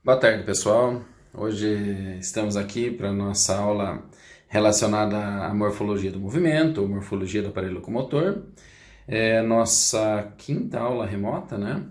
Boa tarde, pessoal. Hoje estamos aqui para a nossa aula relacionada à morfologia do movimento, ou morfologia do aparelho locomotor. É a nossa quinta aula remota, né?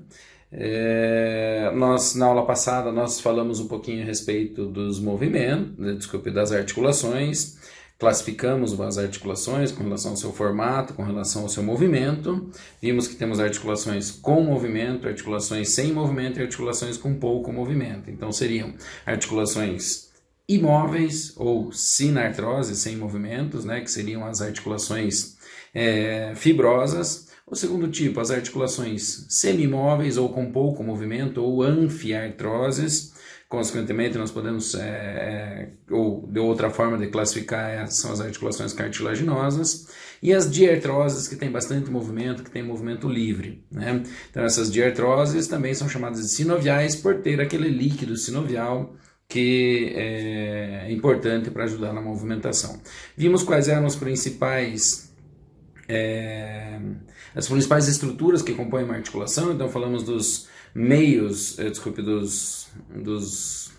Na aula passada, nós falamos um pouquinho a respeito dos movimentos, das articulações, classificamos as articulações com relação ao seu formato, com relação ao seu movimento. Vimos que temos articulações com movimento, articulações sem movimento e articulações com pouco movimento. Então seriam articulações imóveis ou sinartrose, sem movimentos, né, que seriam as articulações fibrosas. O segundo tipo, as articulações semimóveis ou com pouco movimento ou anfiartroses. Consequentemente, nós podemos, ou de outra forma de classificar, são as articulações cartilaginosas, e as diartroses, que têm bastante movimento, que têm movimento livre, né? Então, essas diartroses também são chamadas de sinoviais por ter aquele líquido sinovial que é importante para ajudar na movimentação. Vimos quais eram as principais estruturas que compõem uma articulação. Então falamos dos meios, dos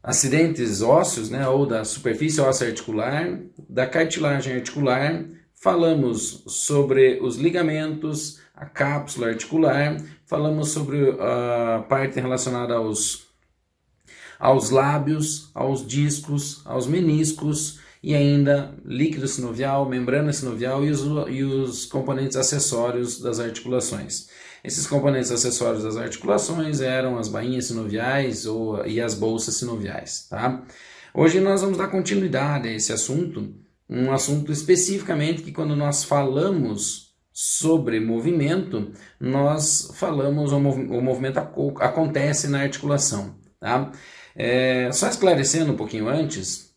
acidentes ósseos, né, ou da superfície óssea articular, da cartilagem articular, falamos sobre os ligamentos, a cápsula articular, falamos sobre a parte relacionada aos lábios, aos discos, aos meniscos, e ainda líquido sinovial, membrana sinovial e os componentes acessórios das articulações. Esses componentes acessórios das articulações eram as bainhas sinoviais e as bolsas sinoviais, tá? Hoje nós vamos dar continuidade a esse assunto, um assunto especificamente que quando nós falamos sobre movimento, nós falamos o movimento acontece na articulação, tá? Só esclarecendo um pouquinho antes,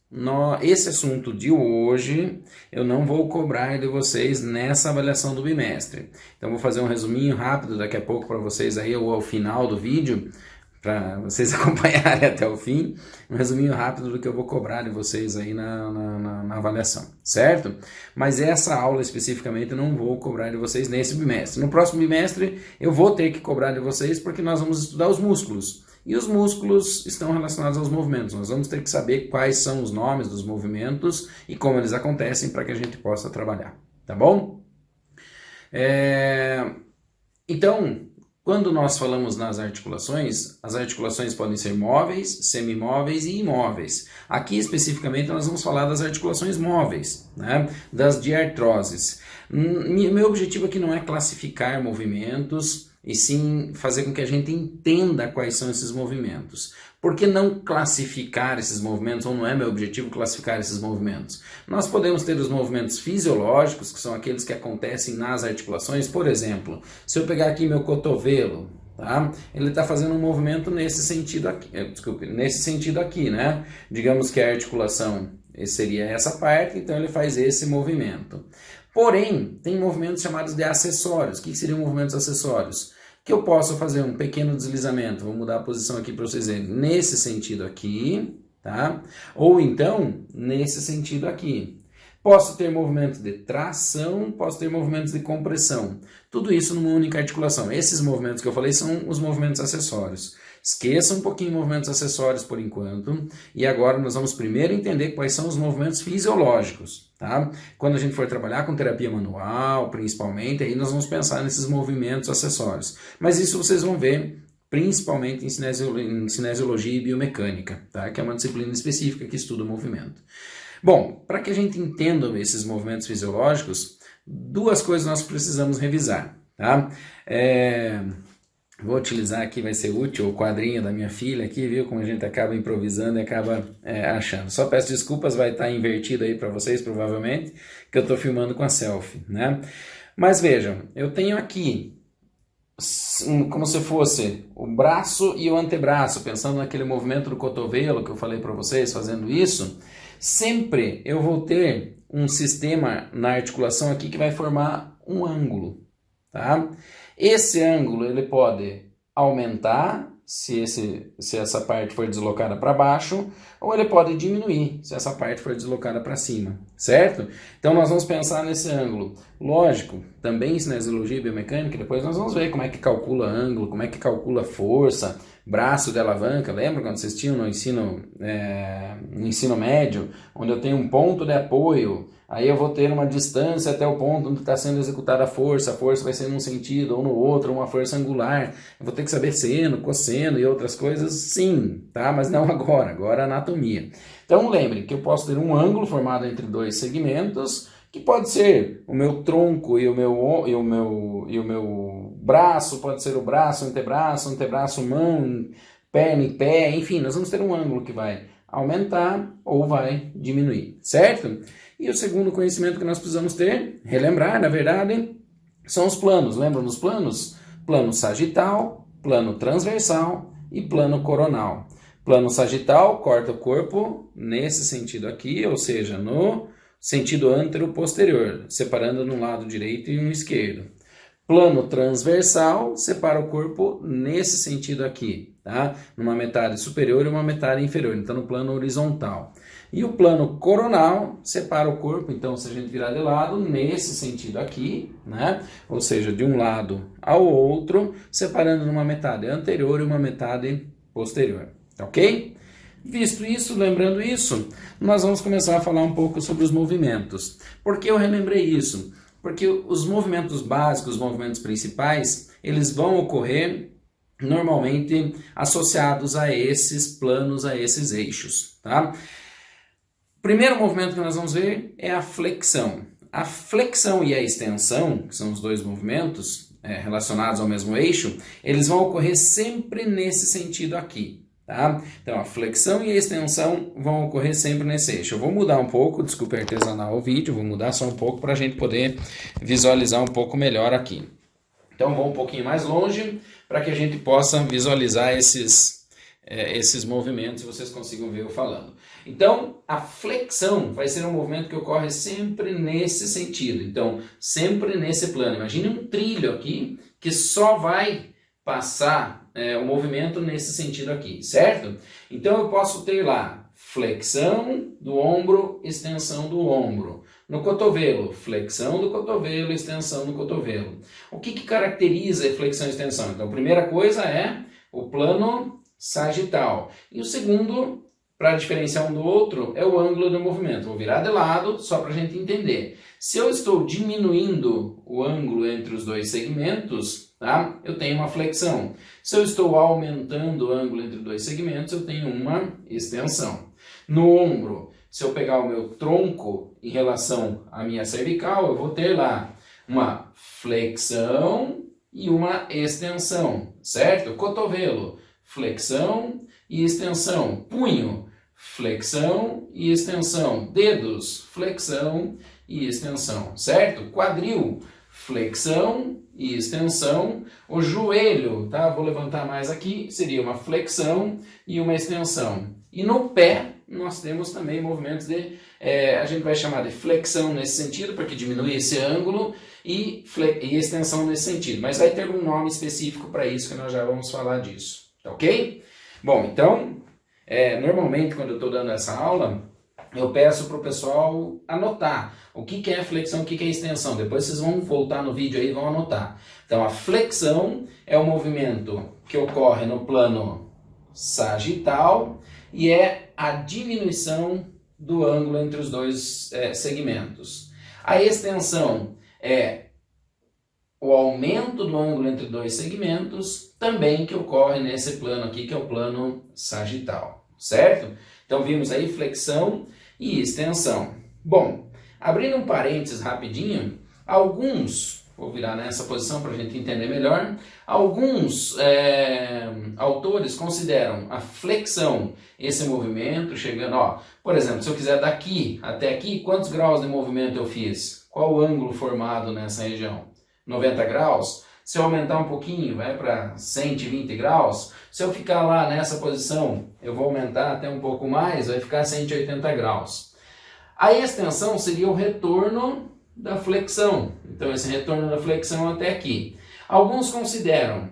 esse assunto de hoje eu não vou cobrar de vocês nessa avaliação do bimestre. Então vou fazer um resuminho rápido daqui a pouco para vocês aí, ou ao final do vídeo, para vocês acompanharem até o fim, um resuminho rápido do que eu vou cobrar de vocês aí na avaliação, certo? Mas essa aula especificamente eu não vou cobrar de vocês nesse bimestre. No próximo bimestre eu vou ter que cobrar de vocês porque nós vamos estudar os músculos. E os músculos estão relacionados aos movimentos. Nós vamos ter que saber quais são os nomes dos movimentos e como eles acontecem para que a gente possa trabalhar, tá bom? Então, quando nós falamos nas articulações, as articulações podem ser móveis, semimóveis e imóveis. Aqui especificamente nós vamos falar das articulações móveis, né? Das diartroses. Meu objetivo aqui não é classificar movimentos, e sim fazer com que a gente entenda quais são esses movimentos. Por que não classificar esses movimentos, ou não é meu objetivo classificar esses movimentos? Nós podemos ter os movimentos fisiológicos, que são aqueles que acontecem nas articulações. Por exemplo, se eu pegar aqui meu cotovelo, tá? Ele está fazendo um movimento nesse sentido aqui, nesse sentido aqui, né? Digamos que a articulação seria essa parte, então ele faz esse movimento. Porém, tem movimentos chamados de acessórios. O que seriam movimentos acessórios? Que eu posso fazer um pequeno deslizamento, vou mudar a posição aqui para vocês verem, nesse sentido aqui, tá? Ou então, nesse sentido aqui. Posso ter movimentos de tração, posso ter movimentos de compressão. Tudo isso numa única articulação. Esses movimentos que eu falei são os movimentos acessórios. Esqueça um pouquinho movimentos acessórios por enquanto. E agora nós vamos primeiro entender quais são os movimentos fisiológicos, tá? Quando a gente for trabalhar com terapia manual, principalmente, aí nós vamos pensar nesses movimentos acessórios. Mas isso vocês vão ver principalmente em cinesiologia e biomecânica, tá? Que é uma disciplina específica que estuda o movimento. Bom, para que a gente entenda esses movimentos fisiológicos, duas coisas nós precisamos revisar, tá? Vou utilizar aqui, vai ser útil, o quadrinho da minha filha aqui, viu? Como a gente acaba improvisando e acaba achando. Só peço desculpas, vai estar invertido aí para vocês, provavelmente, que eu estou filmando com a selfie, né? Mas vejam, eu tenho aqui como se fosse o braço e o antebraço, pensando naquele movimento do cotovelo que eu falei para vocês, fazendo isso, sempre eu vou ter um sistema na articulação aqui que vai formar um ângulo, tá? Esse ângulo ele pode aumentar se essa parte for deslocada para baixo, ou ele pode diminuir se essa parte for deslocada para cima, certo? Então nós vamos pensar nesse ângulo. Lógico, também cinesiologia e biomecânica, depois nós vamos ver como é que calcula ângulo, como é que calcula força, braço de alavanca. Lembra quando vocês tinham no ensino médio, onde eu tenho um ponto de apoio, aí eu vou ter uma distância até o ponto onde está sendo executada a força vai ser num sentido ou no outro, uma força angular, eu vou ter que saber seno, cosseno e outras coisas, sim, tá? Mas não agora é anatomia. Então lembre que eu posso ter um ângulo formado entre dois segmentos, que pode ser o meu tronco e o meu braço, pode ser o braço, antebraço, mão, perna e pé, enfim, nós vamos ter um ângulo que vai aumentar ou vai diminuir, certo? E o segundo conhecimento que nós precisamos ter, relembrar, na verdade, são os planos. Lembram dos planos? Plano sagital, plano transversal e plano coronal. Plano sagital corta o corpo nesse sentido aqui, ou seja, no sentido antero-posterior, separando num lado direito e um esquerdo. Plano transversal separa o corpo nesse sentido aqui, tá? Numa metade superior e uma metade inferior, então no plano horizontal. E o plano coronal separa o corpo, então se a gente virar de lado, nesse sentido aqui, né? Ou seja, de um lado ao outro, separando numa metade anterior e uma metade posterior, ok? Visto isso, lembrando isso, nós vamos começar a falar um pouco sobre os movimentos. Por que eu relembrei isso? Porque os movimentos básicos, os movimentos principais, eles vão ocorrer normalmente associados a esses planos, a esses eixos, tá? O primeiro movimento que nós vamos ver é a flexão. A flexão e a extensão, que são os dois movimentos relacionados ao mesmo eixo, eles vão ocorrer sempre nesse sentido aqui. Tá? Então a flexão e a extensão vão ocorrer sempre nesse eixo. Eu vou mudar um pouco, desculpe artesanal o vídeo, vou mudar só um pouco para a gente poder visualizar um pouco melhor aqui. Então vou um pouquinho mais longe para que a gente possa visualizar esses movimentos e vocês consigam ver eu falando. Então a flexão vai ser um movimento que ocorre sempre nesse sentido, então sempre nesse plano. Imagine um trilho aqui que só vai passar o movimento nesse sentido aqui, certo? Então eu posso ter lá flexão do ombro, extensão do ombro. No cotovelo, flexão do cotovelo, extensão do cotovelo. O que caracteriza a flexão e extensão? Então a primeira coisa é o plano sagital. E o segundo, para diferenciar um do outro, é o ângulo do movimento. Vou virar de lado só para a gente entender. Se eu estou diminuindo o ângulo entre os dois segmentos, tá? Eu tenho uma flexão. Se eu estou aumentando o ângulo entre dois segmentos, eu tenho uma extensão. No ombro, se eu pegar o meu tronco em relação à minha cervical, eu vou ter lá uma flexão e uma extensão, certo? Cotovelo, flexão e extensão. Punho, flexão e extensão. Dedos, flexão e extensão, certo? Quadril, flexão e extensão. O joelho, tá? Vou levantar mais aqui, seria uma flexão e uma extensão. E no pé, nós temos também movimentos de, a gente vai chamar de flexão nesse sentido, porque diminui esse ângulo, e extensão nesse sentido. Mas vai ter um nome específico para isso, que nós já vamos falar disso, ok? Bom, então, normalmente quando eu estou dando essa aula, eu peço para o pessoal anotar o que é flexão, o que é extensão. Depois vocês vão voltar no vídeo aí e vão anotar. Então a flexão é o movimento que ocorre no plano sagital e é a diminuição do ângulo entre os dois segmentos. A extensão é o aumento do ângulo entre dois segmentos, também que ocorre nesse plano aqui, que é o plano sagital, certo? Então vimos aí flexão e extensão. Bom, abrindo um parênteses rapidinho, vou virar nessa posição para a gente entender melhor, alguns autores consideram a flexão esse movimento chegando, por exemplo, se eu quiser daqui até aqui, quantos graus de movimento eu fiz? Qual o ângulo formado nessa região? 90 graus? Se eu aumentar um pouquinho, vai para 120 graus. Se eu ficar lá nessa posição, eu vou aumentar até um pouco mais, vai ficar 180 graus. A extensão seria o retorno da flexão. Então, esse retorno da flexão até aqui. Alguns consideram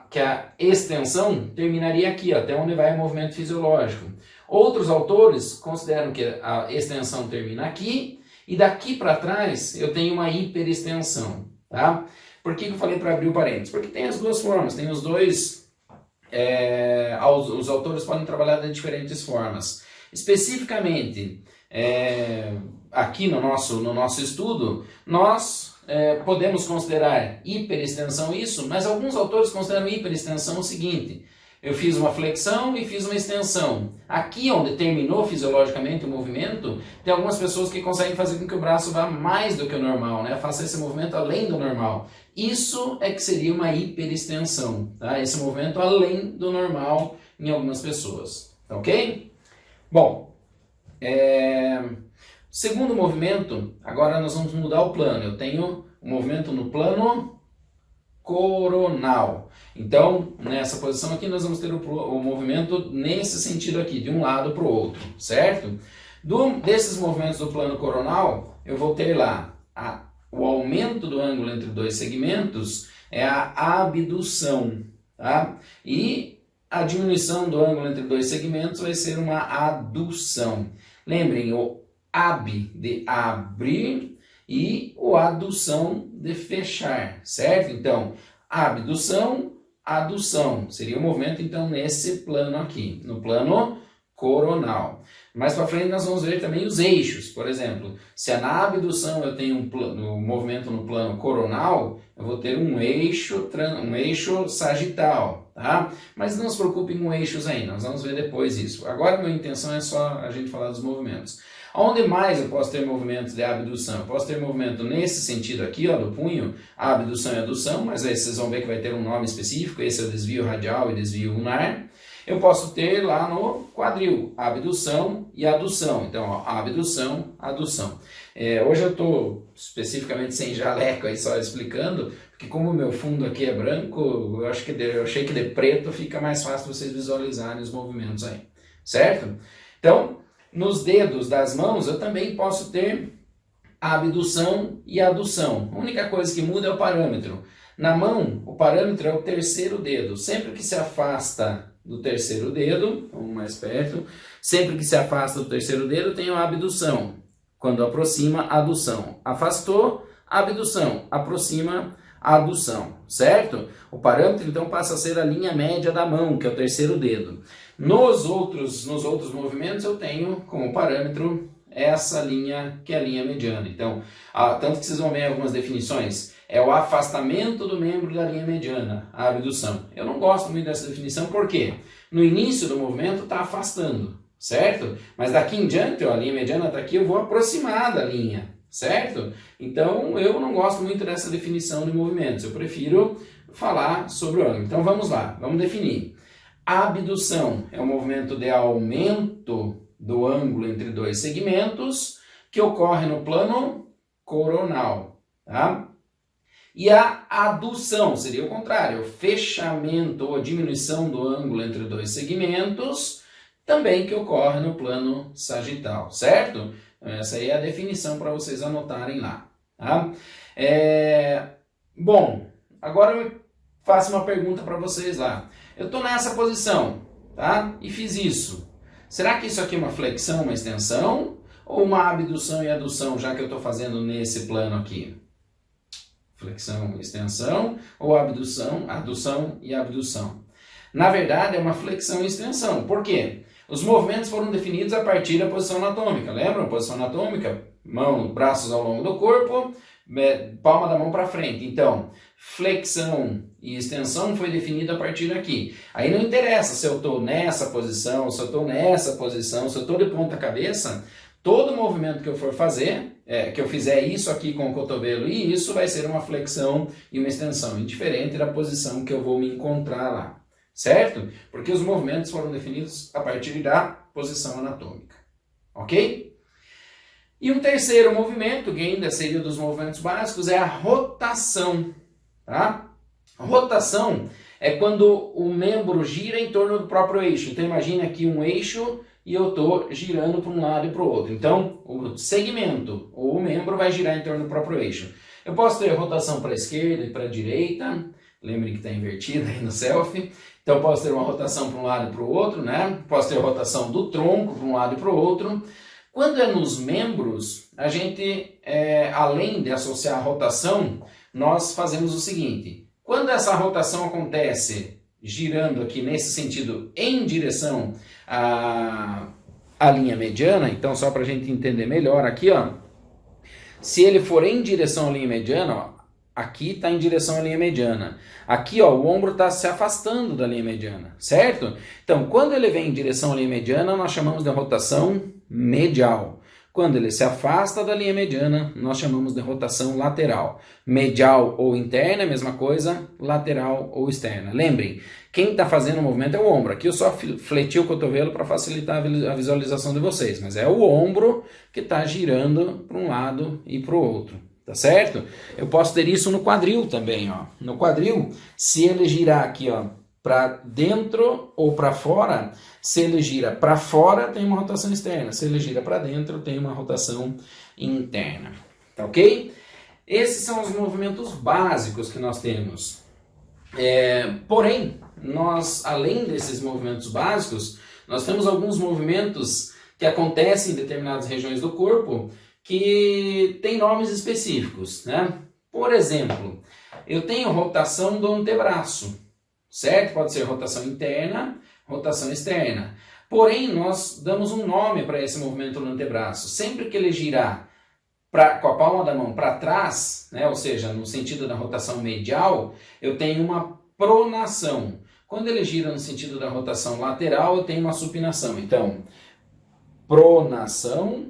que a extensão terminaria aqui, até onde vai o movimento fisiológico. Outros autores consideram que a extensão termina aqui e daqui para trás eu tenho uma hiperextensão. Tá? Por que eu falei para abrir o parênteses? Porque tem as duas formas, tem os dois, os autores podem trabalhar de diferentes formas. Especificamente, aqui no nosso estudo, nós podemos considerar hiperextensão isso, mas alguns autores consideram hiperextensão o seguinte: eu fiz uma flexão e fiz uma extensão. Aqui onde terminou fisiologicamente o movimento, tem algumas pessoas que conseguem fazer com que o braço vá mais do que o normal, né? Faça esse movimento além do normal. Isso é que seria uma hiperextensão, tá? Esse movimento além do normal em algumas pessoas, tá ok? Bom, segundo movimento, agora nós vamos mudar o plano. Eu tenho um movimento no plano coronal. Então, nessa posição aqui, nós vamos ter o movimento nesse sentido aqui, de um lado para o outro, certo? Desses movimentos do plano coronal, eu vou ter lá o aumento do ângulo entre dois segmentos, é a abdução, tá? E a diminuição do ângulo entre dois segmentos vai ser uma adução. Lembrem, o ab de abrir e o adução de fechar, certo? Então, abdução, adução. Seria o movimento, então, nesse plano aqui, no plano coronal. Mais para frente nós vamos ver também os eixos. Por exemplo, se na abdução eu tenho um movimento no plano coronal, eu vou ter um eixo sagital, tá? Mas não se preocupe com eixos ainda, nós vamos ver depois isso. Agora a minha intenção é só a gente falar dos movimentos. Onde mais eu posso ter movimentos de abdução? Eu posso ter movimento nesse sentido aqui, ó, do punho, abdução e adução, mas aí vocês vão ver que vai ter um nome específico, esse é o desvio radial e desvio ulnar. Eu posso ter lá no quadril, abdução e adução. Então, ó, abdução, adução. Hoje eu estou especificamente sem jaleco aí, só explicando, porque como o meu fundo aqui é branco, eu achei que de preto fica mais fácil vocês visualizarem os movimentos aí, certo? Então, nos dedos das mãos eu também posso ter abdução e adução. A única coisa que muda é o parâmetro. Na mão, o parâmetro é o terceiro dedo. Sempre que se afasta do terceiro dedo, vamos mais perto, sempre que se afasta do terceiro dedo tem a abdução. Quando aproxima, adução. Afastou, abdução. Aproxima, adução, certo? O parâmetro então passa a ser a linha média da mão, que é o terceiro dedo. Nos outros movimentos eu tenho como parâmetro essa linha, que é a linha mediana. Então, tanto que vocês vão ver algumas definições, é o afastamento do membro da linha mediana, a abdução. Eu não gosto muito dessa definição, porque no início do movimento está afastando, certo? Mas daqui em diante, ó, a linha mediana está aqui, eu vou aproximar da linha, certo? Então, eu não gosto muito dessa definição de movimentos, eu prefiro falar sobre o ângulo. Então, vamos lá, vamos definir. A abdução é um movimento de aumento do ângulo entre dois segmentos que ocorre no plano coronal, tá? E a adução seria o contrário, o fechamento ou diminuição do ângulo entre dois segmentos, também que ocorre no plano sagital, certo? Essa aí é a definição para vocês anotarem lá, tá? Bom, agora eu faço uma pergunta para vocês lá. Eu estou nessa posição, tá? E fiz isso. Será que isso aqui é uma flexão, uma extensão? Ou uma abdução e adução, já que eu estou fazendo nesse plano aqui? Flexão, extensão, ou abdução, adução e abdução. Na verdade, é uma flexão e extensão. Por quê? Os movimentos foram definidos a partir da posição anatômica. Lembram? Posição anatômica, braços ao longo do corpo, palma da mão para frente. Então, flexão e extensão foi definida a partir daqui. Aí não interessa se eu estou nessa posição, se eu estou nessa posição, se eu estou de ponta cabeça, todo movimento que eu for fazer, que eu fizer isso aqui com o cotovelo e isso, vai ser uma flexão e uma extensão, indiferente da posição que eu vou me encontrar lá, certo? Porque os movimentos foram definidos a partir da posição anatômica, ok? E um terceiro movimento, que ainda seria dos movimentos básicos, é a rotação, tá? Rotação é quando o membro gira em torno do próprio eixo. Então imagine aqui um eixo e eu estou girando para um lado e para o outro. Então o segmento ou o membro vai girar em torno do próprio eixo. Eu posso ter rotação para a esquerda e para a direita, Lembrem que está invertida aí no selfie. Então posso ter uma rotação para um lado e para o outro, né? Posso ter a rotação do tronco para um lado e para o outro. Quando é nos membros, a gente, além de associar a rotação, nós fazemos o seguinte. Quando essa rotação acontece girando aqui nesse sentido em direção à linha mediana, então só para a gente entender melhor aqui, ó, se ele for em direção à linha mediana, ó, aqui está em direção à linha mediana. Aqui, ó, o ombro está se afastando da linha mediana, certo? Então, quando ele vem em direção à linha mediana, nós chamamos de rotação medial. Quando ele se afasta da linha mediana, nós chamamos de rotação lateral. Medial ou interna, mesma coisa, lateral ou externa. Lembrem, quem está fazendo o movimento é o ombro. Aqui eu só fleti o cotovelo para facilitar a visualização de vocês, mas é o ombro que está girando para um lado e para o outro. Tá certo? Eu posso ter isso no quadril também, ó. No quadril, se ele girar aqui, ó, para dentro ou para fora, se ele gira para fora, tem uma rotação externa. Se ele gira para dentro, tem uma rotação interna. Tá ok? Esses são os movimentos básicos que nós temos. Porém, nós, além desses movimentos básicos, nós temos alguns movimentos que acontecem em determinadas regiões do corpo que tem nomes específicos, né? Por exemplo, eu tenho rotação do antebraço, certo? Pode ser rotação interna, rotação externa. Porém, nós damos um nome para esse movimento no antebraço. Sempre que ele girar com a palma da mão para trás, né? Ou seja, no sentido da rotação medial, eu tenho uma pronação. Quando ele gira no sentido da rotação lateral, eu tenho uma supinação. Então, pronação,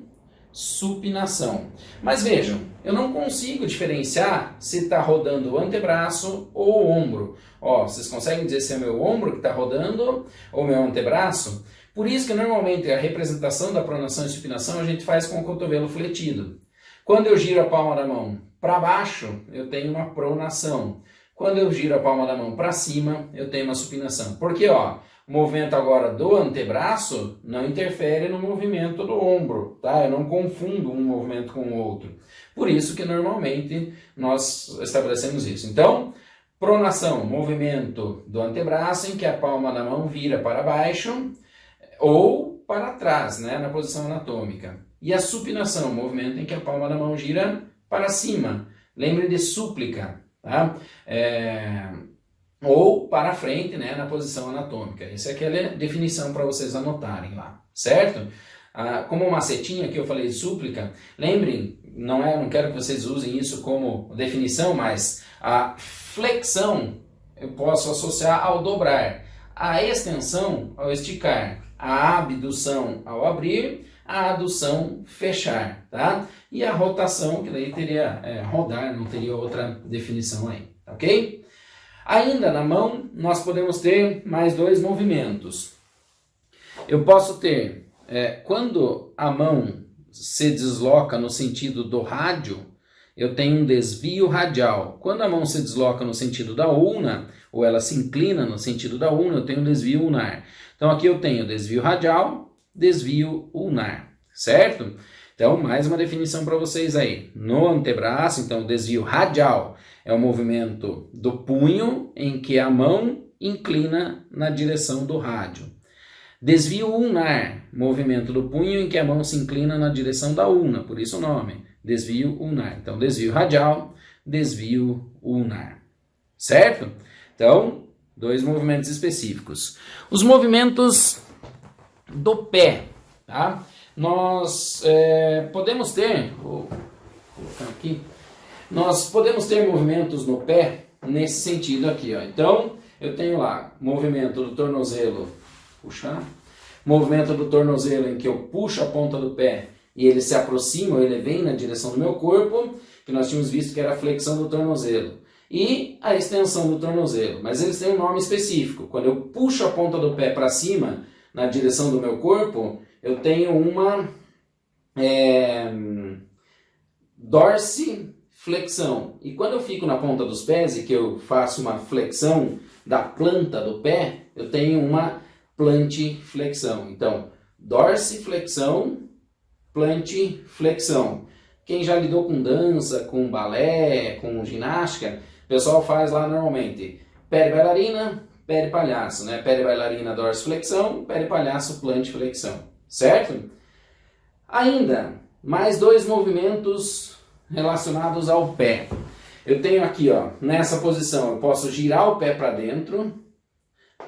supinação. Mas vejam, eu não consigo diferenciar se está rodando o antebraço ou o ombro. Ó, vocês conseguem dizer se é meu ombro que está rodando ou meu antebraço? Por isso que normalmente a representação da pronação e supinação a gente faz com o cotovelo fletido. Quando eu giro a palma da mão para baixo, eu tenho uma pronação. Quando eu giro a palma da mão para cima, eu tenho uma supinação. Porque, ó, o movimento agora do antebraço não interfere no movimento do ombro, tá? Eu não confundo um movimento com o outro. Por isso que normalmente nós estabelecemos isso. Então, pronação, movimento do antebraço em que a palma da mão vira para baixo ou para trás, né, na posição anatômica. E a supinação, movimento em que a palma da mão gira para cima. Lembre de súplica, tá? Ou para frente, né, na posição anatômica. Essa é aquela definição para vocês anotarem lá, certo? Como uma macetinha que eu falei de súplica, lembrem, não quero que vocês usem isso como definição, mas a flexão eu posso associar ao dobrar, a extensão ao esticar, a abdução ao abrir, a adução fechar, tá? E a rotação, que daí teria rodar, não teria outra definição aí, ok? Ainda na mão, nós podemos ter mais dois movimentos. Eu posso ter, quando a mão se desloca no sentido do rádio, eu tenho um desvio radial. Quando a mão se desloca no sentido da ulna, ou ela se inclina no sentido da ulna, eu tenho um desvio ulnar. Então aqui eu tenho desvio radial, desvio ulnar, certo? Então, mais uma definição para vocês aí. No antebraço, então, o desvio radial é o movimento do punho em que a mão inclina na direção do rádio. Desvio ulnar, movimento do punho em que a mão se inclina na direção da ulna, por isso o nome, desvio ulnar. Então, desvio radial, desvio ulnar, certo? Então, dois movimentos específicos. Os movimentos do pé, tá? Nós podemos ter, vou colocar aqui, nós podemos ter movimentos no pé nesse sentido aqui, ó. Então, eu tenho lá movimento do tornozelo, puxar, movimento do tornozelo em que eu puxo a ponta do pé e ele se aproxima, ou ele vem na direção do meu corpo, que nós tínhamos visto que era a flexão do tornozelo, e a extensão do tornozelo, mas eles têm um nome específico. Quando eu puxo a ponta do pé para cima, na direção do meu corpo, eu tenho uma dorsiflexão. E quando eu fico na ponta dos pés e que eu faço uma flexão da planta do pé, eu tenho uma plantiflexão. Então, dorsiflexão, plantiflexão. Quem já lidou com dança, com balé, com ginástica, pessoal faz lá normalmente pé de bailarina, pé de palhaço, né? Pé de bailarina, dorsiflexão, pé de palhaço, plantiflexão, certo? Ainda, mais dois movimentos relacionados ao pé. Eu tenho aqui, ó, nessa posição, eu posso girar o pé para dentro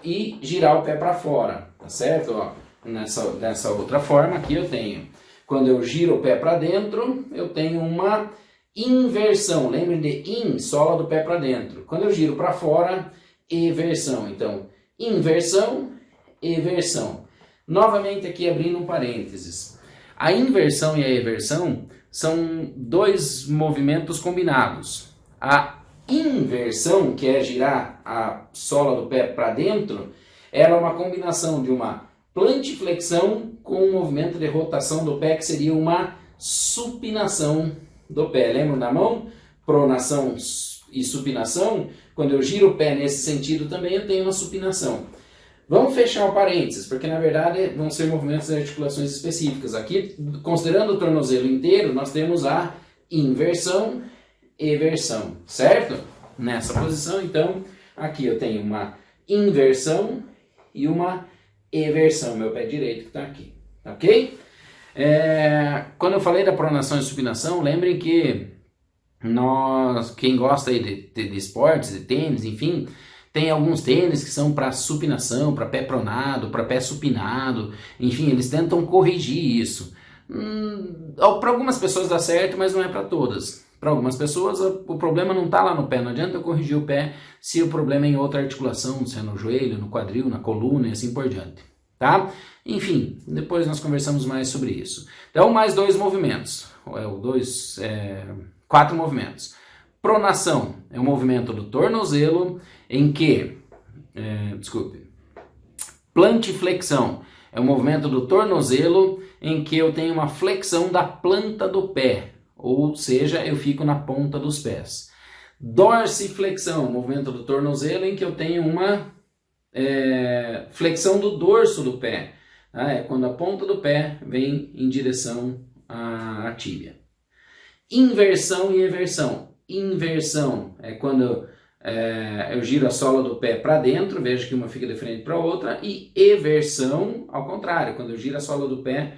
e girar o pé para fora, tá certo? Ó, nessa outra forma aqui eu tenho, quando eu giro o pé para dentro, eu tenho uma inversão. Lembre de in, sola do pé para dentro. Quando eu giro para fora, eversão. Então, inversão, eversão. Novamente aqui abrindo um parênteses. A inversão e a eversão são dois movimentos combinados. A inversão, que é girar a sola do pé para dentro, ela é uma combinação de uma plantiflexão com um movimento de rotação do pé, que seria uma supinação do pé. Lembram da mão? Pronação e supinação. Quando eu giro o pé nesse sentido também, eu tenho uma supinação. Vamos fechar o parênteses, porque na verdade vão ser movimentos de articulações específicas. Aqui, considerando o tornozelo inteiro, nós temos a inversão e eversão, certo? Nessa posição, então, aqui eu tenho uma inversão e uma eversão, meu pé direito que está aqui, ok? Quando eu falei da pronação e supinação, lembrem que quem gosta aí de esportes, de tênis, enfim, tem alguns tênis que são para supinação, para pé pronado, para pé supinado, enfim, eles tentam corrigir isso. Para algumas pessoas dá certo, mas não é para todas. Para algumas pessoas o problema não está lá no pé, não adianta eu corrigir o pé se o problema é em outra articulação, se é no joelho, no quadril, na coluna e assim por diante. Tá? Enfim, depois nós conversamos mais sobre isso. Então, mais dois movimentos, 4 movimentos. Pronação é um movimento do tornozelo em que, plantiflexão é um movimento do tornozelo em que eu tenho uma flexão da planta do pé, ou seja, eu fico na ponta dos pés. Dorsiflexão, movimento do tornozelo em que eu tenho uma flexão do dorso do pé. É quando a ponta do pé vem em direção à tíbia. Inversão e eversão. Inversão é quando eu giro a sola do pé para dentro, veja que uma fica de frente para a outra, e eversão, ao contrário, quando eu giro a sola do pé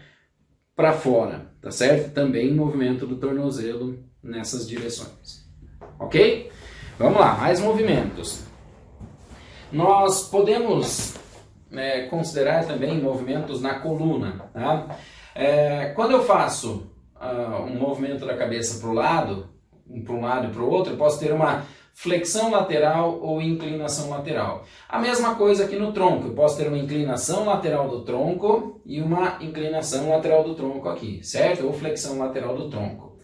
para fora, tá certo? Também movimento do tornozelo nessas direções. Ok? Vamos lá, mais movimentos. Nós podemos considerar também movimentos na coluna. Tá? Quando eu faço um movimento da cabeça para um lado e para o outro, eu posso ter uma flexão lateral ou inclinação lateral. A mesma coisa aqui no tronco, eu posso ter uma inclinação lateral do tronco e uma inclinação lateral do tronco aqui, certo? Ou flexão lateral do tronco.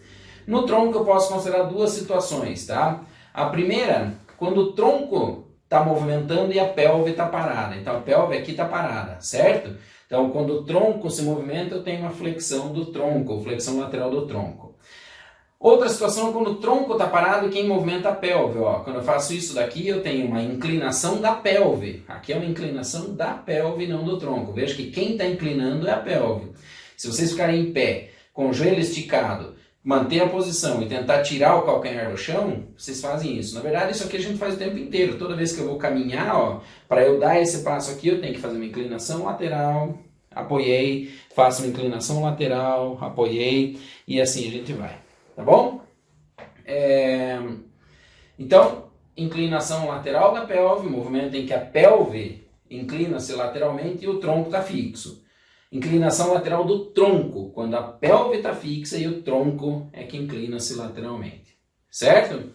No tronco eu posso considerar duas situações, tá? A primeira, quando o tronco está movimentando e a pelve está parada. Então a pelve aqui está parada, certo? Então quando o tronco se movimenta, eu tenho uma flexão do tronco, ou flexão lateral do tronco. Outra situação é quando o tronco está parado e quem movimenta a pelve. Ó. Quando eu faço isso daqui, eu tenho uma inclinação da pelve. Aqui é uma inclinação da pelve, não do tronco. Veja que quem está inclinando é a pelve. Se vocês ficarem em pé, com o joelho esticado, manter a posição e tentar tirar o calcanhar do chão, vocês fazem isso. Na verdade, isso aqui a gente faz o tempo inteiro. Toda vez que eu vou caminhar, para eu dar esse passo aqui, eu tenho que fazer uma inclinação lateral, apoiei, faço uma inclinação lateral, apoiei, e assim a gente vai. Tá bom? Então, inclinação lateral da pelve, movimento em que a pelve inclina-se lateralmente e o tronco está fixo. Inclinação lateral do tronco, quando a pelve está fixa e o tronco é que inclina-se lateralmente. Certo?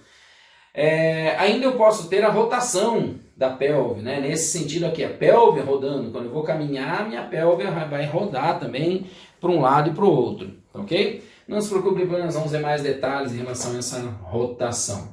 Ainda eu posso ter a rotação da pelve, né? Nesse sentido aqui, a pelve rodando. Quando eu vou caminhar, minha pelve vai rodar também para um lado e para o outro. Ok? Não se preocupe, depois nós vamos ver mais detalhes em relação a essa rotação.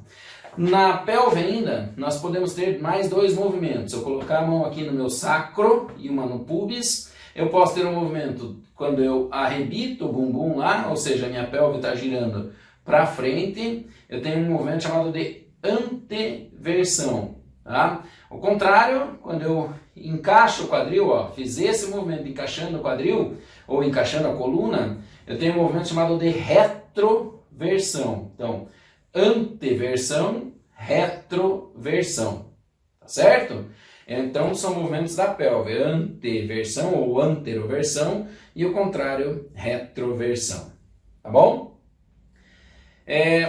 Na pelve ainda, nós podemos ter mais dois movimentos. Eu colocar a mão aqui no meu sacro e uma no pubis. Eu posso ter um movimento quando eu arrebito o bumbum lá, ou seja, a minha pelve está girando para frente. Eu tenho um movimento chamado de anteversão. Tá? O contrário, quando eu encaixo o quadril, fiz esse movimento encaixando o quadril, ou encaixando a coluna, eu tenho um movimento chamado de retroversão. Então, anteversão, retroversão, tá certo? Então são movimentos da pelve, anteversão ou anteroversão e o contrário, retroversão, tá bom?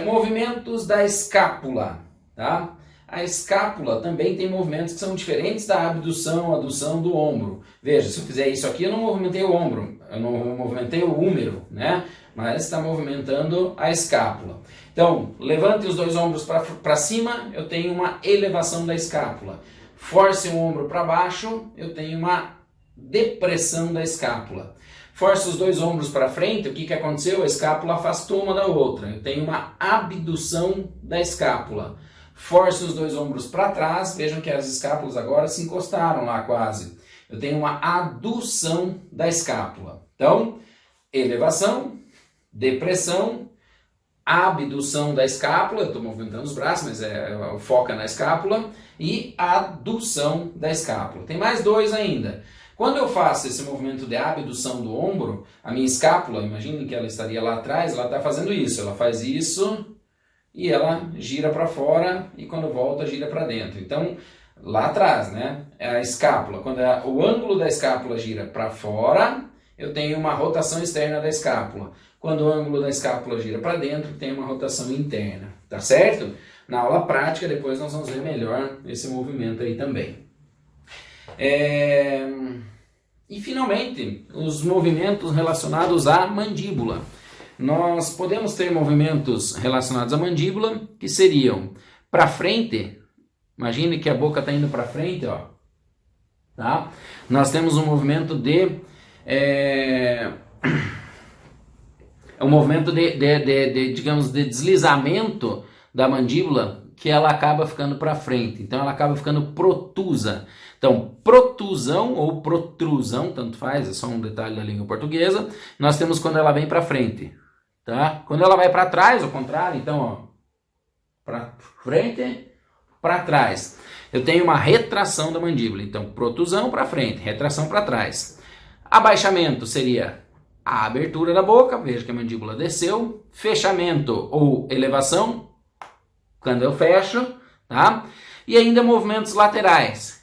Movimentos da escápula, tá? A escápula também tem movimentos que são diferentes da abdução, adução do ombro. Veja, se eu fizer isso aqui, eu não movimentei o ombro, eu não movimentei o húmero, né? Mas está movimentando a escápula. Então, levante os dois ombros para cima, eu tenho uma elevação da escápula. Force o ombro para baixo, eu tenho uma depressão da escápula. Force os dois ombros para frente, o que aconteceu? A escápula afastou uma da outra. Eu tenho uma abdução da escápula. Force os dois ombros para trás, vejam que as escápulas agora se encostaram lá quase. Eu tenho uma adução da escápula. Então, elevação, depressão, abdução da escápula, eu estou movimentando os braços, mas foca na escápula, e adução da escápula. Tem mais dois ainda. Quando eu faço esse movimento de abdução do ombro, a minha escápula, imagine que ela estaria lá atrás, ela está fazendo isso, ela faz isso e ela gira para fora e quando volta gira para dentro. Então, lá atrás, né, é a escápula. Quando o ângulo da escápula gira para fora, eu tenho uma rotação externa da escápula. Quando o ângulo da escápula gira para dentro, tem uma rotação interna, tá certo? Na aula prática, depois nós vamos ver melhor esse movimento aí também. E finalmente, os movimentos relacionados à mandíbula. Nós podemos ter movimentos relacionados à mandíbula que seriam para frente. Imagine que a boca está indo para frente, ó. Tá? Nós temos um movimento de digamos, de deslizamento da mandíbula, que ela acaba ficando para frente. Então ela acaba ficando protusa. Então, protusão ou protrusão, tanto faz, é só um detalhe da língua portuguesa, nós temos quando ela vem para frente, tá? Quando ela vai para trás, ao contrário, então, ó, para frente, para trás. Eu tenho uma retração da mandíbula, então, protusão para frente, retração para trás. Abaixamento seria a abertura da boca, veja que a mandíbula desceu, fechamento ou elevação, quando eu fecho, tá? E ainda movimentos laterais,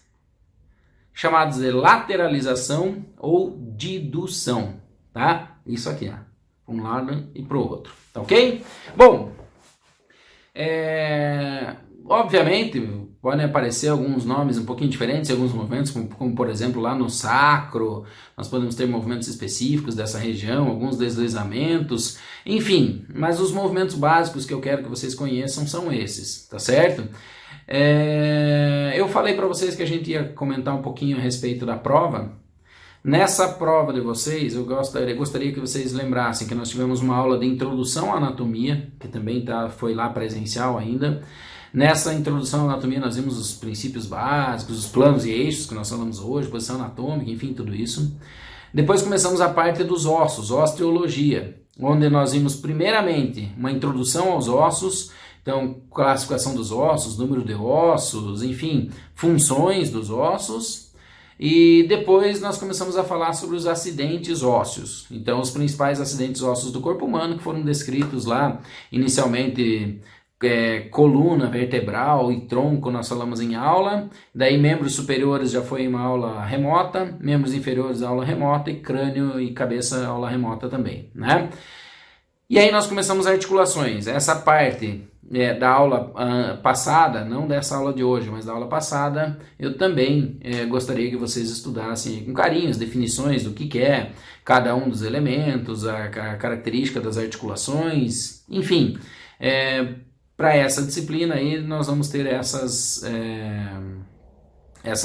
chamados de lateralização ou didução, tá? Isso aqui, ó, para um lado e para o outro, tá ok? Bom, obviamente podem aparecer alguns nomes um pouquinho diferentes em alguns movimentos, como por exemplo lá no sacro, nós podemos ter movimentos específicos dessa região, alguns deslizamentos, enfim, mas os movimentos básicos que eu quero que vocês conheçam são esses, tá certo? Eu falei para vocês que a gente ia comentar um pouquinho a respeito da prova. Nessa prova de vocês, eu gostaria que vocês lembrassem que nós tivemos uma aula de introdução à anatomia, que também foi lá presencial ainda. Nessa introdução à anatomia nós vimos os princípios básicos, os planos e eixos que nós falamos hoje, posição anatômica, enfim, tudo isso. Depois começamos a parte dos ossos, osteologia, onde nós vimos primeiramente uma introdução aos ossos, então classificação dos ossos, número de ossos, enfim, funções dos ossos. E depois nós começamos a falar sobre os acidentes ósseos. Então os principais acidentes ósseos do corpo humano que foram descritos lá inicialmente, coluna vertebral e tronco nós falamos em aula, daí membros superiores já foi uma aula remota, membros inferiores aula remota e crânio e cabeça aula remota também, né? E aí nós começamos articulações, essa parte da aula passada, não dessa aula de hoje, mas da aula passada, eu também gostaria que vocês estudassem com carinho as definições do que é cada um dos elementos, a característica das articulações, enfim, para essa disciplina aí nós vamos ter essas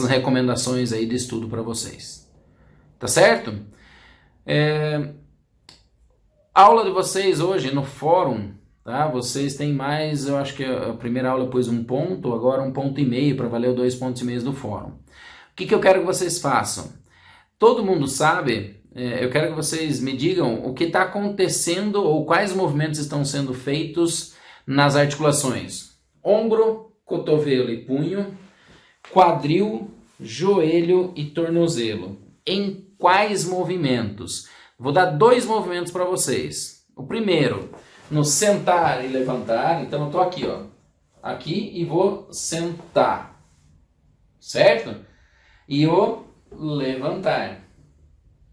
recomendações aí de estudo para vocês, tá certo? A aula de vocês hoje no fórum, tá? Vocês têm mais, eu acho que a primeira aula eu pus 1 ponto, agora 1,5 ponto para valer 2,5 pontos do fórum. O que eu quero que vocês façam? Todo mundo sabe, eu quero que vocês me digam o que está acontecendo ou quais movimentos estão sendo feitos nas articulações. Ombro, cotovelo e punho, quadril, joelho e tornozelo. Em quais movimentos? Vou dar 2 movimentos para vocês. O primeiro, no sentar e levantar. Então eu estou aqui, ó, aqui e vou sentar, certo? E o levantar,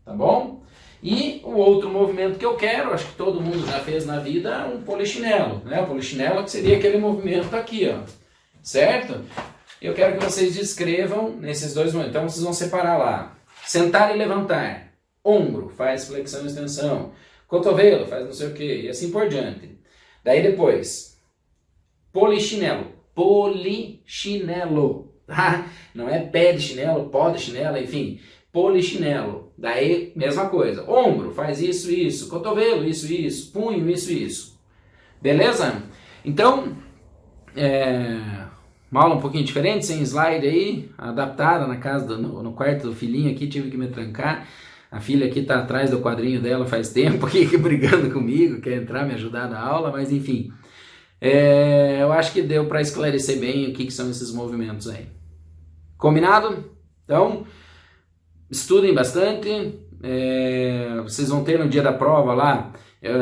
tá bom? E o outro movimento que eu quero, acho que todo mundo já fez na vida, é um polichinelo, né? O polichinelo que seria aquele movimento aqui, ó, certo? Eu quero que vocês descrevam nesses dois momentos. Então vocês vão separar lá. Sentar e levantar. Ombro, faz flexão e extensão. Cotovelo, faz não sei o que, e assim por diante. Daí depois, polichinelo. Polichinelo. Tá? Não é pé de chinelo, pó de chinelo, enfim. Polichinelo. Daí, mesma coisa. Ombro, faz isso, isso. Cotovelo, isso. Punho, isso. Beleza? Então, uma aula um pouquinho diferente, sem slide aí, adaptada na casa, no quarto do filhinho aqui, tive que me trancar. A filha aqui está atrás do quadrinho dela faz tempo, aqui brigando comigo, quer entrar, me ajudar na aula, mas enfim. Eu acho que deu para esclarecer bem o que são esses movimentos aí. Combinado? Então, estudem bastante. Vocês vão ter no dia da prova lá,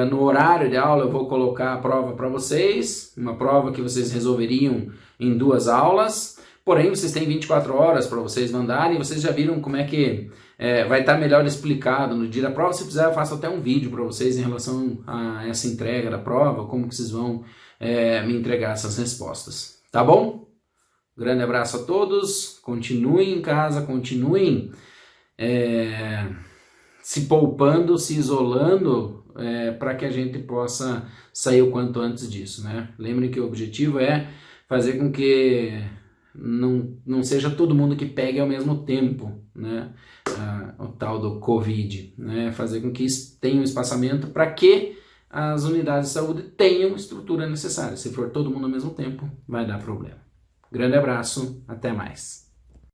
no horário de aula eu vou colocar a prova para vocês, uma prova que vocês resolveriam em 2 aulas, porém vocês têm 24 horas para vocês mandarem, vocês já viram como é que vai estar melhor explicado no dia da prova. Se quiser eu faço até um vídeo para vocês em relação a essa entrega da prova, como que vocês vão me entregar essas respostas, tá bom? Grande abraço a todos, continuem em casa, continuem se poupando, se isolando, para que a gente possa sair o quanto antes disso, né? Lembrem que o objetivo é fazer com que não seja todo mundo que pegue ao mesmo tempo, né? O tal do Covid, né? Fazer com que tenha um espaçamento para que as unidades de saúde tenham estrutura necessária. Se for todo mundo ao mesmo tempo, vai dar problema. Grande abraço, até mais.